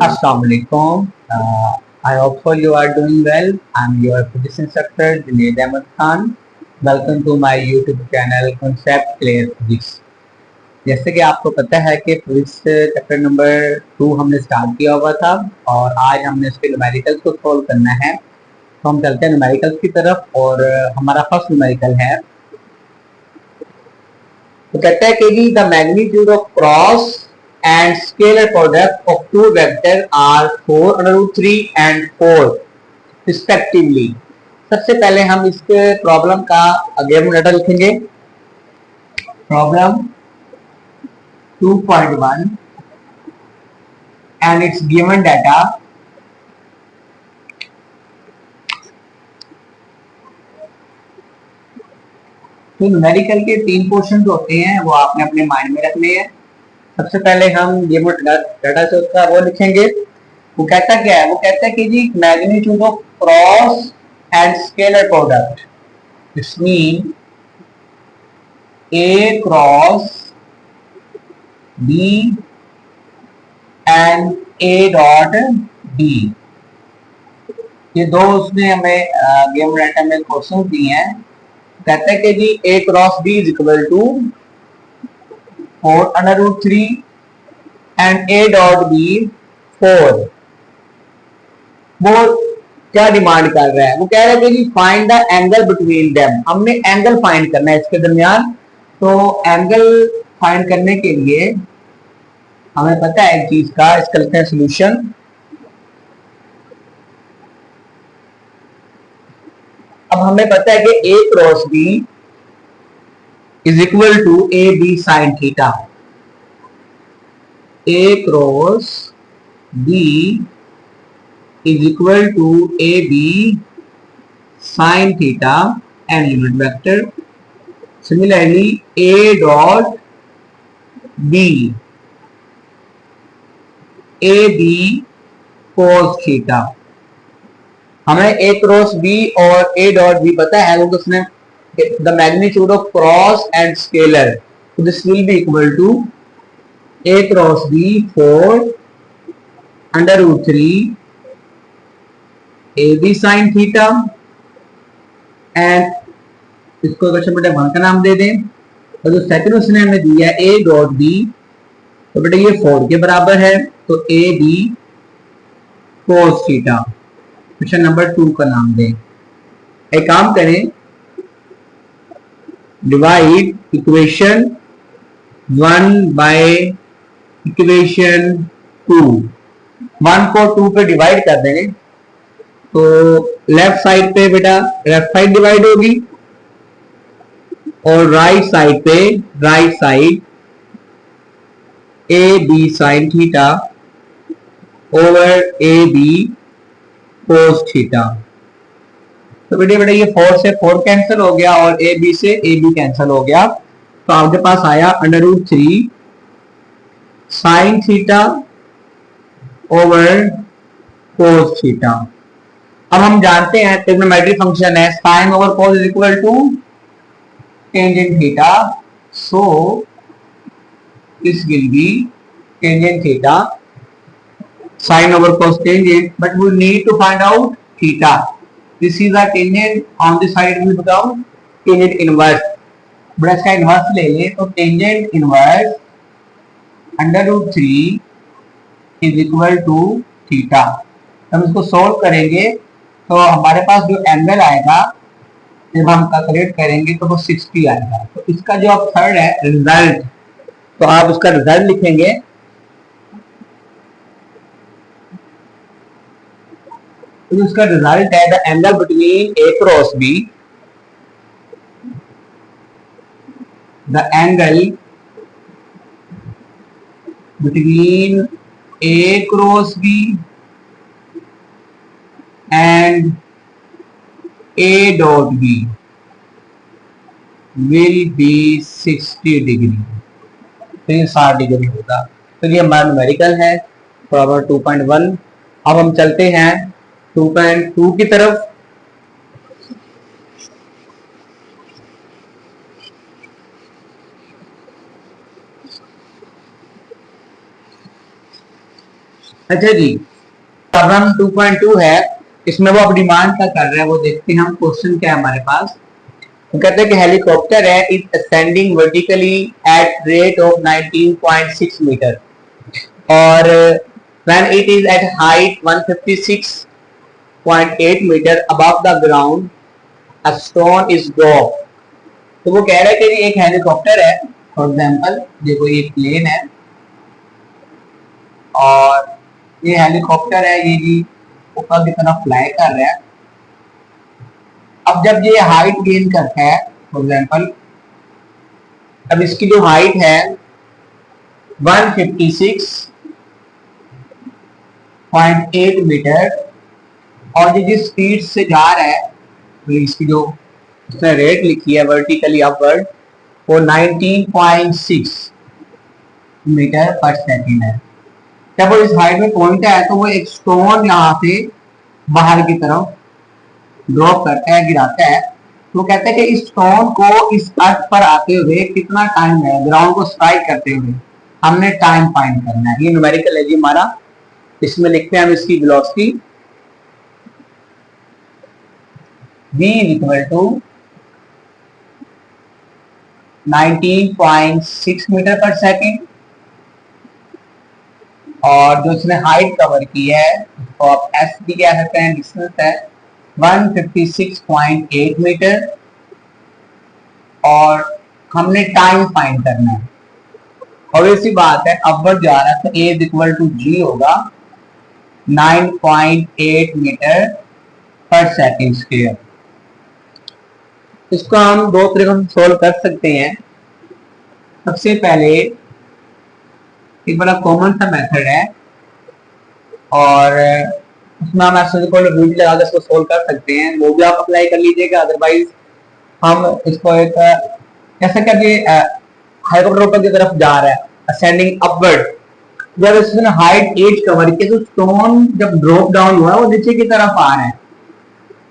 Assalamualaikum. I hope so you are doing well. I'm your physics instructor Junaid Ahmed Khan. Welcome to my YouTube channel Concept Clear Physics. जैसे कि आपको पता है कि physics chapter number 2 हमने start किया हुआ था और आज हमने इसके न्यूमेरिकल्स को सोल्व करना है। तो हम चलते हैं न्यूमेरिकल्स की तरफ और हमारा फर्स्ट न्यूमेरिकल है। तो कहता है कि जी the magnitude of cross and scalar product of two vectors are 4 under root 3 and 4 respectively. सबसे पहले हम इस प्रॉब्लम का गिवन डाटा लिखेंगे। Problem 2.1 and its given data तो न्यूमेरिकल के 3 पोर्शन जो होते हैं वो आपने अपने माइंड में रखने हैं। सबसे पहले हम ये डाटा से उसका वो लिखेंगे। वो कहता क्या है? वो कहता है कि जी magnitude of cross and scalar product, this mean A cross B and A dot B. ये दो उसने हमें गेम डाटा में क्वेश्चन दिए हैं। कहता है कि जी A cross B is equal to 4 under root 3 and a dot b 4। वो क्या डिमांड कर रहा है? वो कह रहा है कि find the angle between them. हमने एंगल फाइंड करना है इसके दरमियान। तो एंगल फाइंड करने के लिए हमें पता है एक चीज का, इसका लिखते हैं सोल्यूशन। अब हमें पता है कि a cross b is equal to A B sine theta. a cross b is equal to AB sin theta and unit vector. Similarly, A dot B, AB cos theta. हमें A क्रॉस B और A dot B पता है, वो उसने the magnitude of cross and scalar. So this will be equal to A cross B 4 under root 3 AB sin theta and इसको question बेटा 1 का नाम दे दें। और जो सेकंड उसने हमें दिया ए डॉट बी, तो बेटा ये 4 के बराबर है, तो A B cos theta. Question number 2 का नाम दें। एक काम करें, डिवाइड इक्वेशन 1 बाय इक्वेशन 2। 1 को 2 पे डिवाइड कर देंगे तो लेफ्ट साइड पे बेटा लेफ्ट साइड डिवाइड होगी और राइट साइड पे right side A B sine theta over A B cos theta. तो बेटा बेटा ये 4 से 4 कैंसिल हो गया और ए बी से ए बी कैंसिल हो गया। तो आपके पास आया under root 3 sine theta over cos theta. अब हम जानते हैं ट्रिग्नोमेट्रिक फंक्शन है sine over cos is equal to tangent theta. So this will be tangent theta sine over cos tangent, but we need to find out theta. This is a tangent on this side will become tangent inverse. बड़ा इसका inverse ले लें तो tangent inverse under root 3 is equal to theta. हम इसको solve करेंगे तो हमारे पास जो एंगल आएगा जब हम कैलकुलेट करेंगे तो वो 60 आएगा। तो इसका जो अब थर्ड है रिजल्ट, तो आप उसका रिजल्ट लिखेंगे। तो उसका रिजल्ट है the angle between A cross B, the angle between A cross B and A dot B will be 60 degree. तो ये 60 डिग्री होगा। तो ये हमारा न्यूमेरिकल है प्रॉब्लम 2.1। अब हम चलते हैं 2.2 की तरफ। अच्छा जी, प्रॉब्लम 2.2 है, इसमें वो अब डिमांड क्या कर रहे हैं वो देखते हैं हम। क्वेश्चन क्या है हमारे पास। वो कहते हैं कि हेलीकॉप्टर है is ascending vertically at rate of 19.6 metre और when it is at height 156.8 meter above the ground a stone is dropped। तो वो कह रहा है कि एक हेलीकॉप्टर है, फॉर एग्जांपल देखो ये प्लेन है और ये हेलीकॉप्टर है, ये जी ऊपर की तरफ फ्लाई कर रहा है। अब जब ये हाइट गेन करता है, फॉर एग्जांपल अब इसकी जो हाइट है 156.8 मीटर और ये जिस स्पीड से जा रहा है, तो इसकी जो उसने रेट लिखी है वर्टिकली अपवर्ड वो 19.6 मीटर पर सेकेंड है। जब वो इस हाइट में पहुंचता है तो वो एक स्टोन यहाँ से बाहर की तरफ ड्रॉप करता है, गिराता है। तो कहते हैं कि इस स्टोन को इस अर्थ पर आते हुए कितना टाइम है, ग्राउंड को स्ट्राइक करते हुए हमने टाइम फाइंड करना है। ये न्यूमेरिकल है जी हमारा, इसमें लिखते हैं हम इसकी velocity v equal to 19.6 metre पर सेकेंड और जो इसने हाइट कवर की है उसको आप एस भी कह सकते हैं, डिस्टेंस है 156.8 मीटर और हमने टाइम फाइंड करना है। और ऐसी बात है अपवर्ड जा रहा है तो a इक्वल टू g होगा 9.8 मीटर पर सेकेंड स्क्वायर। इसको हम दो तरीकों से सोल्व कर सकते हैं। सबसे पहले एक बड़ा कॉमन सा मेथड है और उसमें हम रूट लगा कर इसको सोल्व कर सकते हैं, वो भी आप अप्लाई कर लीजिएगा। अदरवाइज हम इसको एक जैसे कि हेलीकॉप्टर ऊपर की तरफ जा रहा है असेंडिंग अपवर्ड, जब इसने हाइट एज कवर की तो स्टोन जब ड्रॉप डाउन हुआ वो नीचे की तरफ आ रहा है।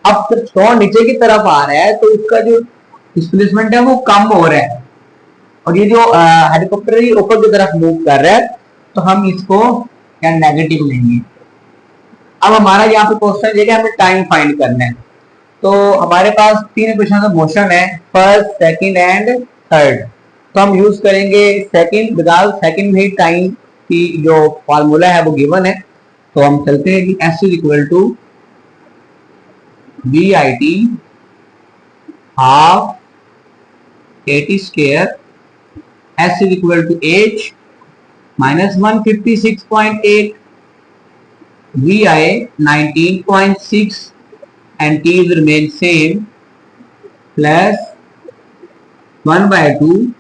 अब जब स्टोन नीचे की तरफ आ रहा है तो उसका जो डिस्प्लेसमेंट है वो कम हो रहा है और ये जो हेलीकॉप्टर ऊपर की तरफ मूव कर रहा है तो हम इसको क्या नेगेटिव लेंगे। अब हमारा यहाँ पे क्वेश्चन ये कि हमें टाइम फाइंड करना है। तो हमारे पास तीन इक्वेशन ऑफ मोशन है, फर्स्ट सेकंड एंड थर्ड। तो हम यूज करेंगे सेकंड, बिकॉज सेकंड में टाइम की जो फॉर्मूला है वो गिवन है। तो हम चलते हैं कि S is equal to B I T half A T square, S is equal to H minus 156.8, VI 19.6 and T will remain same plus 1 by 2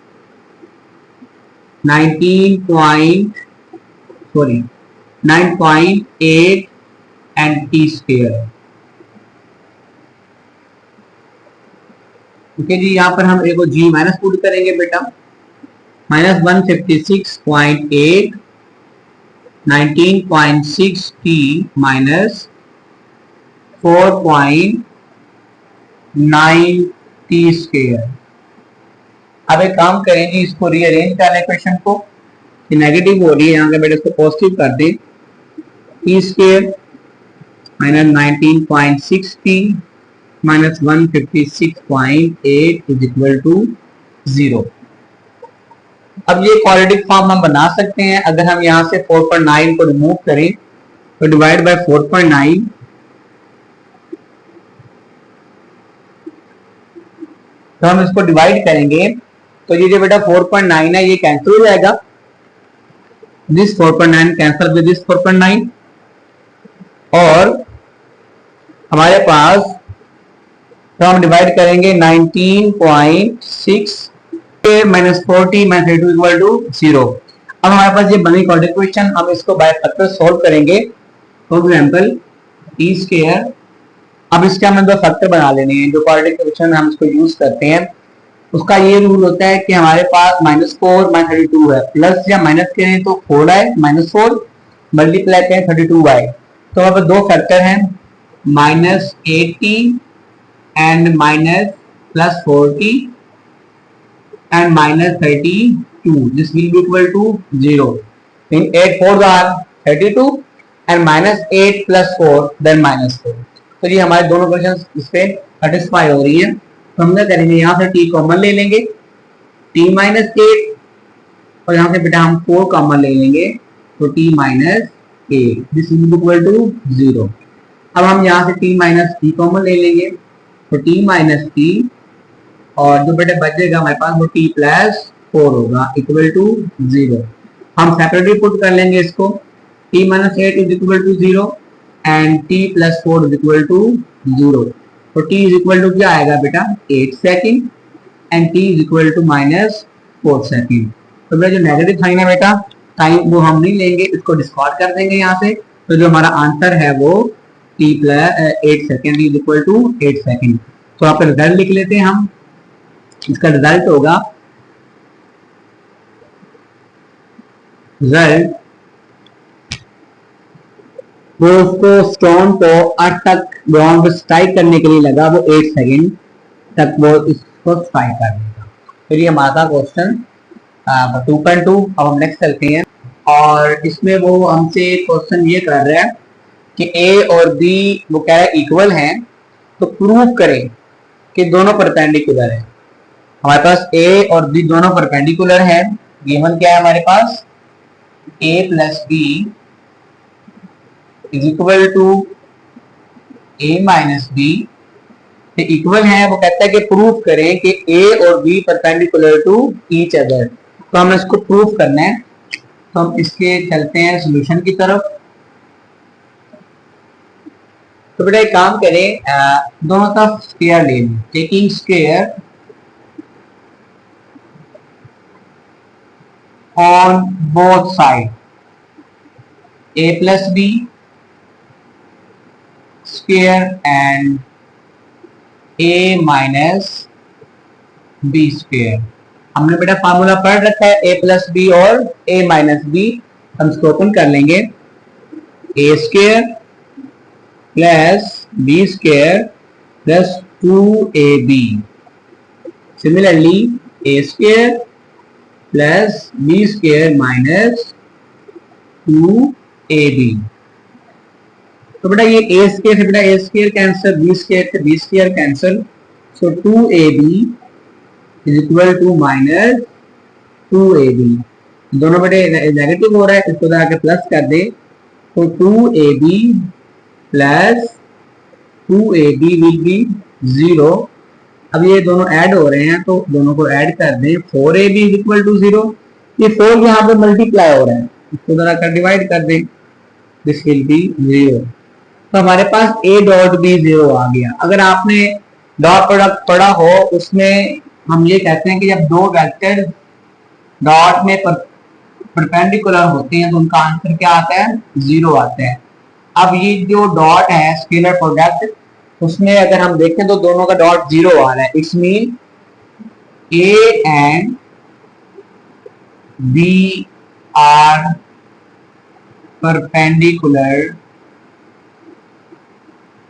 9.8 and T square। Okay जी, यहाँ पर हम एक G माइनस पुट करेंगे बेटा, minus 156.8 19.6 T minus 4.9 T square. अब एक काम करें जी, इसको रीअरेंज करना इक्वेशन को, ये नेगेटिव हो रही है यहाँ के बेटे, इसको पॉजिटिव कर दे। T square minus 19.6 T minus 156.8 is equal to 0। अब ये क्वाड्रेटिक फॉर्म हम बना सकते हैं। अगर हम यहाँ से 4.9 को रिमूव करें तो डिवाइड बाय 4.9, तो हम इसको डिवाइड करेंगे तो ये जो बेटा 4.9 है ये कैंसिल हो जाएगा, दिस 4.9 कैंसिल विद दिस 4.9 और हमारे पास तो हम डिवाइड करेंगे 19.6 माइनस 40 माइनस 32 इक्वल टू 0। अब हमारे पास ये बनी क्वाड्रेटिक इक्वेशन, हम इसको बाय फैक्टर सोल्व करेंगे। फॉर एग्जांपल टी स्क्वायर, अब इसके हमें दो फैक्टर बना लेने हैं। जो क्वाड्रेटिक इक्वेशन हम इसको यूज करते हैं उसका ये रूल होता है कि हमारे पास -4 माइनस 32 है, प्लस या माइनस करें तो 4 आए, -4 मल्टीप्लाई करें 32 आए। तो वहां पर दो फैक्टर हैं, -80 and minus plus 40 and minus 32. This will be equal to 0. In 8 4s are 32 and -8 + 4 then -4। तो ये हमारे दोनों क्वेश्चन इस पे सेटिस्फाई हो रही है। तो हम क्या करेंगे, यहाँ से t कॉमन ले लेंगे, t - 8, और यहाँ से बेटा हम 4 कॉमन ले लेंगे, तो t - 8 this is equal to 0। अब हम यहाँ से t - t कॉमन ले लेंगे, तो t - t, और जो बेटा बचेगा हमारे पास वो t + 4 होगा इक्वल टू 0। हम सेपरेटली पुट कर लेंगे इसको, t - 8 is equal to 0 and t + 4 is equal to 0। तो t इज इक्वल टू क्या आएगा बेटा 8 second and t is equal to -4 second. तो बेटा जो नेगेटिव साइन है बेटा टाइम वो हम नहीं लेंगे, इसको डिस्कार्ड कर देंगे यहाँ से। तो जो हमारा आंसर है वो t + 8 second is equal to 8 second. तो आप रिजल्ट लिख लेते हैं हम। इसका रिजल्ट होगा, रिजल्ट वो उसको स्टोन को अर्थ तक ग्राउंड पे स्ट्राइक करने के लिए लगा, वो 8 सेकेंड तक वो इसको स्ट्राइक कर देगा। फिर ये हमारा क्वेश्चन 2.2। अब हम नेक्स्ट चलते हैं, और इसमें वो हमसे क्वेश्चन ये कर रहा है कि a और b वो कह रहा है इक्वल हैं, तो प्रूव करें कि दोनों परपेंडिकुलर है। हमारे पास a और b दोनों परपेंडिकुलर है। गिवन क्या है हमारे पास, a + b is equal to a - b equal है। वो कहता है कि प्रूव करें कि a और b perpendicular to each other. तो हमें इसको प्रूव करना है, तो हम इसके चलते हैं सॉल्यूशन की तरफ। तो बेटा एक काम करें, दोनों तरफ स्क्वायर ले लें, taking square on both side, a + b square and a - b square. हमने बेटा फार्मूला पढ़ रखा है a + b और a - b। हम इसको ओपन कर लेंगे, a square plus b square plus 2ab। Similarly a square plus b square minus 2ab। तो बेटा ये a स्क्वायर से बेटा a square cancel, b square से b square cancel, so 2ab is equal to -2ab। दोनों बेटे negative हो रहा है, इसको आके प्लस कर दे, तो 2ab plus 2ab will be 0। अब ये दोनों ऐड हो रहे हैं, तो दोनों को ऐड कर दें, 4ab इज इक्वल टू 0। ये 4 यहाँ पे मल्टीप्लाई हो रहा है, इसको जरा कर डिवाइड कर दें, दिस विल बी 0। तो हमारे पास a डॉट b 0 आ गया। अगर आपने डॉट प्रोडक्ट पढ़ा हो, उसमें हम ये कहते हैं कि जब दो वेक्टर डॉट में परपेंडिकुलर होते हैं तो उनका आंसर क्या आता है, 0 आता है। अब ये जो डॉट है स्केलर प्रोडक्ट, उसमें अगर हम देखें तो दोनों का डॉट 0 आ रहा है। It's mean a and b are perpendicular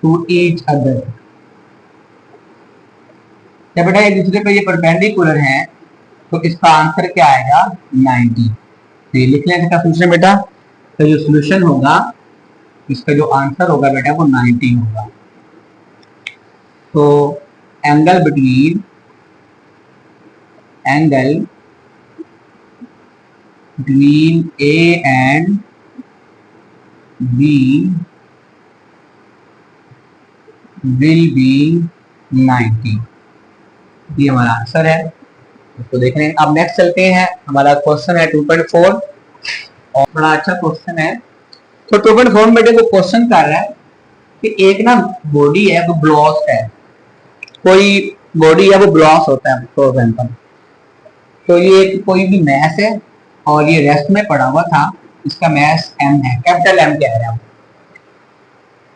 to each other. जब बेटा एक दूसरे पे ये परपेंडिकुलर हैं, तो इसका आंसर क्या आएगा, 90। तो ये लिख लें इसका सोल्यूशन बेटा। तो जो सोल्यूशन होगा, इसका जो आंसर होगा बेटा वो 90 होगा। तो angle between A and B will be 90। ये हमारा आंसर है, इसको देख रहे हैं। अब नेक्स्ट चलते हैं, हमारा क्वेश्चन है 2.4 और बड़ा अच्छा क्वेश्चन है। तो 2.4 में वो क्वेश्चन कर रहा है कि एक ना बॉडी है वो ब्लॉस है, कोई बॉडी है वो ब्लॉस होता है फॉर एग्जांपल। तो ये कोई भी मैस है और ये रेस्ट में पड़ा हुआ था, इसका मैस m है, कैपिटल M कह रहे हैं।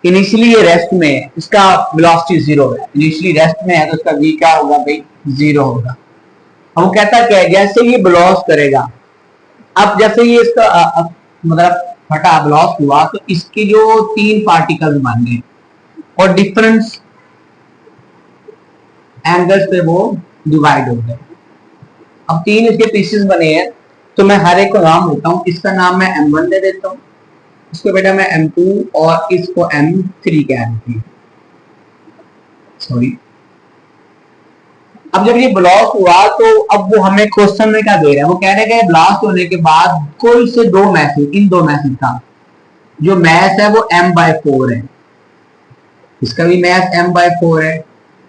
इनिशियली ये रेस्ट में है, इसका वेलोसिटी 0 है, इनिशियली रेस्ट में है, तो इसका v क्या होगा भाई, 0 होगा। अब वो कहता क्या है, जैसे ये ब्लॉस करेगा, अब जैसे ये इसका मतलब फटा ब्लॉस हुआ, तो इसके जो 3 पार्टिकल्स बन गए और डिफरेंस एंगल्स पे वो डिवाइड हो गए। अब 3 इसके पीसेस बने हैं, तो मैं हर एक को नाम देता हूँ। इसका नाम मैं m1 दे देता हूँ, इसको बेटा मैं m2 और इसको m3 कह रही थी, सॉरी। अब जब ये ब्लास्ट हुआ तो अब वो हमें क्वेश्चन में क्या दे रहे हैं, वो कह रहे हैं ब्लास्ट होने के बाद कोई से दो मैसेज, इन दो मैसेज का जो मैथ है वो m/4 है, इसका भी मैथ m/4 है,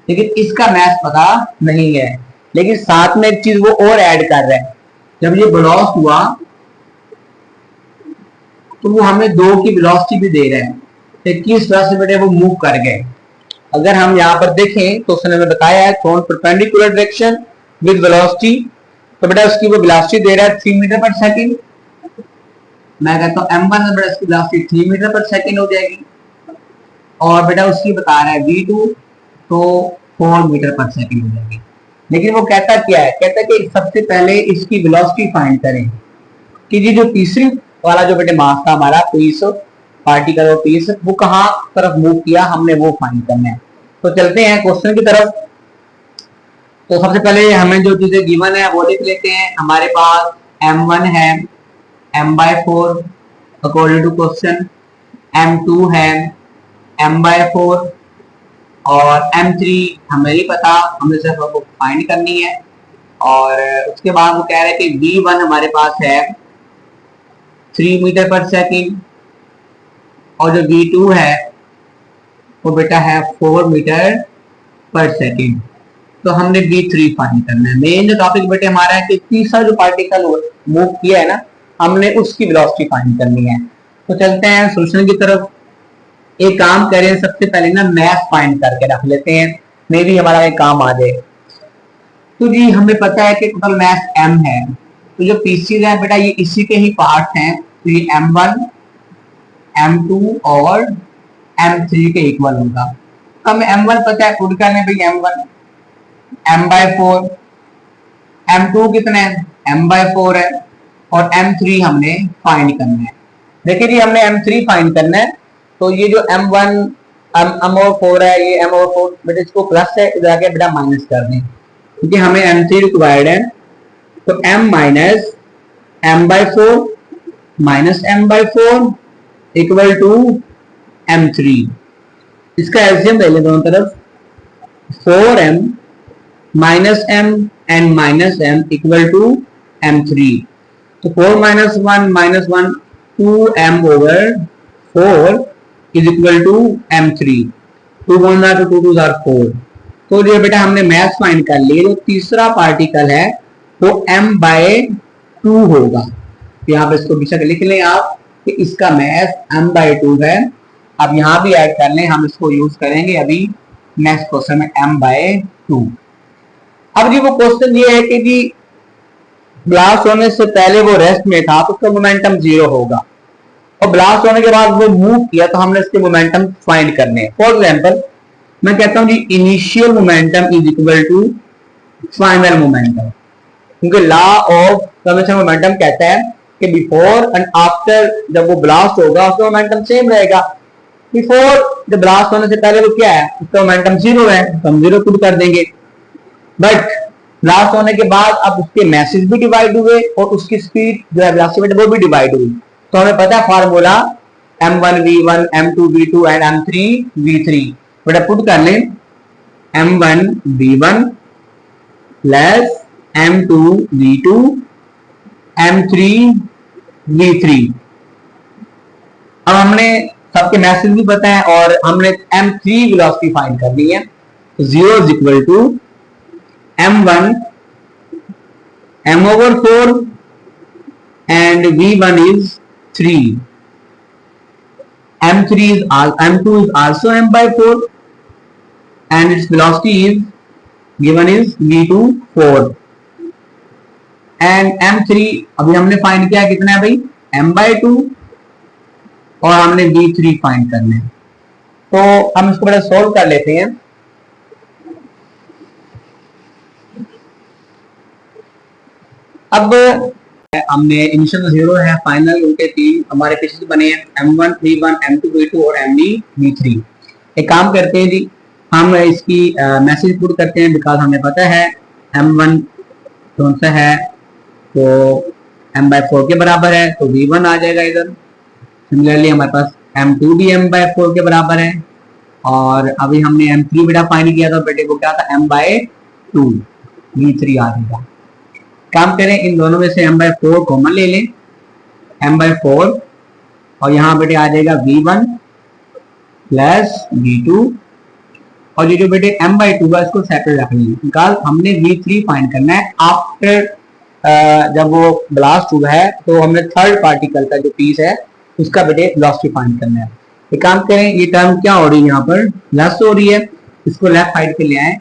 लेकिन इसका मैथ पता नहीं है। लेकिन साथ में एक चीज वो और ऐड कर रहे हैं, जब ये ब्लास्ट हुआ तो वो हमें दो की वेलोसिटी भी दे रहे हैं, किस तरह से बेटे वो मूव कर गए। अगर हम यहाँ पर देखें तो उसने हमें बताया है thrown perpendicular direction with velocity, तो बेटा उसकी वो वेलोसिटी दे रहा है 3 मीटर पर सेकंड। मैं कहता हूँ m1 में बेटा इसकी वेलोसिटी 3 मीटर पर सेकंड हो जाएगी, और बेटा उसकी बता रहा है v2 तो 4 मीटर पर सेकंड हो जाएगी। लेकिन वो कहता क्या है, कहता है कि सबसे पहले इसकी वेलोसिटी फाइंड करें कि ये जो तीसरी वाला जो बेटे मास था हमारा पीस, पार्टिकल और पीस, वो कहाँ तरफ मूव किया, हमने वो फाइंड करना है। तो चलते हैं क्वेश्चन की तरफ। तो सबसे पहले हमें जो चीजें गिवन है वो लिख लेते हैं। हमारे पास m1 है m/4 according to question, m2 है m/4 और m3 हमें नहीं पता, हमें सिर्फ वो फाइंड करनी है। और उसके बाद वो कह रहे हैं कि v1 हमारे पास है 3 मीटर पर सेकंड और जो v2 है वो बेटा है 4 मीटर पर सेकंड। तो हमने v3 फाइंड करना है। मेन जो टॉपिक बेटे हमारा है कि तीसरा जो पार्टिकल मूव किया है ना, हमने उसकी वेलोसिटी फाइंड करनी है। तो चलते हैं सॉल्यूशन की तरफ। एक काम करें, सबसे पहले ना मैथ फाइंड करके रख लेते हैं, मे भी हमारा एक काम आ जाए। तो जी हमें पता है कि टोटल मैथ m है, तो जो पीसीज है बेटा ये इसी के ही पार्ट हैं, तो ये m1 m2 और m3 के इक्वल होगा। हमें m1 पता है, खुद करने भाई m1 m/4, m2 कितना है m/4 है, और m3 हमने फाइंड करना है। देखिए जी हमने m3 फाइंड करना है, तो ये जो m1 m/4 है, ये m/4 बेटा इसको प्लस है, इधर आके बेटा माइनस कर दें क्योंकि हमें m3 रिक्वायर्ड है। तो m minus m/4 minus m/4 equal to m3। इसका एलसीएम ले लें दोनों तरफ, 4m minus m and minus m equal to m3। तो 4 minus 1 minus 1 2m over 4 is equal to m3। 2 1 are 2 2 are 4। तो ये बेटा हमने मैथ फाइंड कर लिए। जो तीसरा पार्टिकल है वो m/2 होगा। यहाँ पे इसको बेशक लिख लें आप कि इसका मैथ m/2 है। अब यहाँ भी ऐड कर लें, हम इसको यूज करेंगे अभी नेक्स्ट क्वेश्चन में m/2। अब जी वो क्वेश्चन ये है कि जी ब्लास्ट होने से पहले वो रेस्ट में था तो उसका मोमेंटम 0 होगा, और ब्लास्ट होने के बाद वो मूव किया तो हमने इसके मोमेंटम फाइंड करने हैं। फॉर एग्जांपल मैं कहता हूं जी initial momentum is equal to final momentum, क्योंकि लॉ ऑफ कन्वेंशन मोमेंटम कहता है कि बिफोर एंड आफ्टर जब वो ब्लास्ट होगा उसका मोमेंटम सेम रहेगा। बिफोर जब ब्लास्ट होने से पहले वो क्या है, उसका मोमेंटम 0 है, तो हम 0 पुट कर देंगे। बट ब्लास्ट होने के बाद अब उसके मैसेज भी डिवाइड हुए और उसकी स्पीड जो है वेलोसिटी वो भी डिवाइड हुई। तो हमें पता है formula m1 v1 m2 v2 and m3 v3। बेटा पुट कर लें m1 v1 plus m2 v2 m3 v3। अब हमने सबके मैसेज भी पता है और हमने m3 वेलोसिटी फाइंड कर ली है। 0 is equal to m1 m/4 and v1 is 3, m2 is also m/4 and its velocity is given is v2 4 and m3 अभी हमने फाइंड किया कितना है भाई m/2 और हमने v3 फाइंड करना है। तो हम इसको बड़ा सोल्व कर लेते हैं। अब हमने इनिशियल 0 है, फाइनल उनके 3 हमारे पीछे बने हैं m1 v1 m2 v2 और md v3। एक काम करते हैं जी हम इसकी मैसेज पुट करते हैं, बिकॉज हमें पता है m1 कौन सा है तो m/4 के बराबर है, तो v1 आ जाएगा इधर सिमिलरली हमारे पास m2 भी m/4 के बराबर है, और अभी हमने m3 बेटा फाइंड किया था, बेटे को क्या था m/2 v3 आ जाएगा। काम करें इन दोनों में से m/4 कॉमन ले लें, m/4 और यहाँ बेटे आ जाएगा v1 प्लस v2, और ये जो बेटे m/2 है इसको सेपरेट रख लेंगे। बिकॉज हमने v3 फाइंड करना है आफ्टर जब वो ब्लास्ट हुआ है, तो हमने थर्ड पार्टिकल का जो पीस है उसका बेटे वेलोसिटी फाइंड करना है। तो काम करें, ये टर्म क्या हो रही है यहाँ पर प्लस हो रही है, इसको लेफ्ट साइड पे ले आए,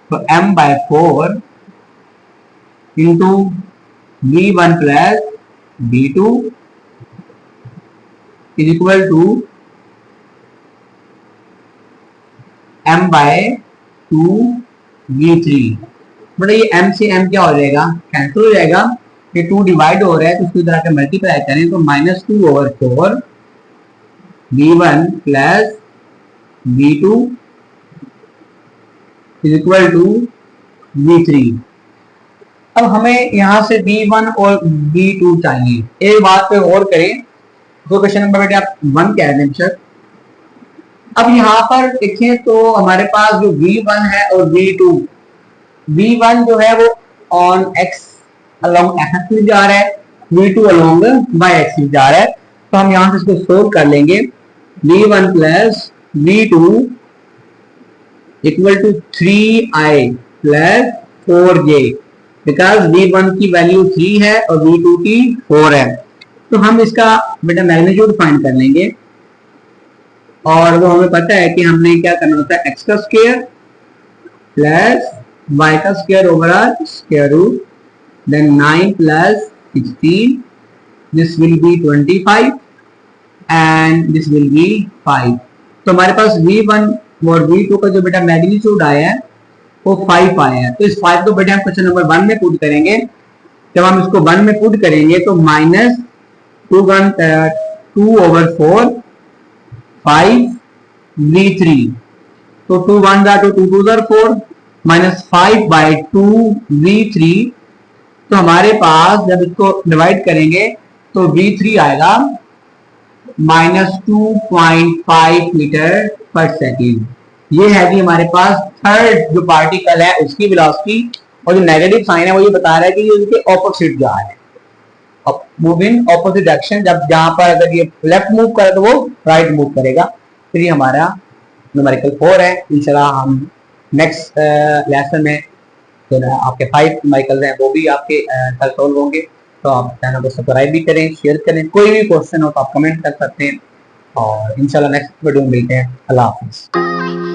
तो m/4 into v1 plus v2 is equal to m/2 v3। मतलब ये m से m क्या हो जाएगा, कैंसिल हो जाएगा, ये 2 डिवाइड हो रहा है तो उसको इधर आकर मल्टीप्लाई करें तो -2/4 v1 plus v2 is equal to v3। अब हमें यहाँ से v1 और v2 चाहिए। एक बात पे और करें, तो क्वेश्चन नंबर बेटे आप 1 कह दें सर। अब यहाँ पर देखें तो हमारे पास जो v1 है और v2, v1 जो है वो ऑन x अलोंग एक्सिस जा रहा है, v2 अलोंग y एक्सिस जा रहा है, तो हम यहाँ से इसको सोल्व कर लेंगे। v1 plus v2 equal to 3i plus 4j, because v1 की वैल्यू 3 है और v2 की 4 है, तो हम इसका बेटा मैग्नीट्यूड फाइंड कर लेंगे। और वो हमें पता है कि हमने क्या करना होता है, x का स्क्वायर प्लस y का square over square root, then 9 plus 16, this will be 25 and this will be 5। तो हमारे पास v1 और v2 का जो बेटा मैग्नीट्यूड आया है वो 5 आया है। तो इस 5 को बेटा हम क्वेश्चन नंबर 1 में पुट करेंगे। जब हम इसको 1 में पुट करेंगे तो -2/4 5 v3, तो 2 1 जा तो 2 2 4 -5/2 v3। तो हमारे पास जब इसको डिवाइड करेंगे तो v3 आएगा -2.5 मीटर पर सेकेंड। ये है कि हमारे पास थर्ड जो पार्टिकल है उसकी वेलोसिटी, और जो नेगेटिव साइन है वो ये बता रहा है कि ये उसके ऑपोजिट जा रहा है, मूव इन ऑपोजिट डायरेक्शन। जब जहां पर अगर ये लेफ्ट मूव करे तो वो राइट मूव करेगा। फिर ये हमारा न्यूमेरिकल 4 है। इंशाल्लाह हम नेक्स्ट लेसन में जो तो आपके 5 न्यूमेरिकल्स हैं वो भी आपके कल सॉल्व होंगे। तो आप चैनल को सब्सक्राइब भी करें, शेयर करें, कोई भी क्वेश्चन हो तो आप कमेंट कर सकते हैं, और इंशाल्लाह नेक्स्ट वीडियो में मिलते हैं। अल्लाह हाफिज़।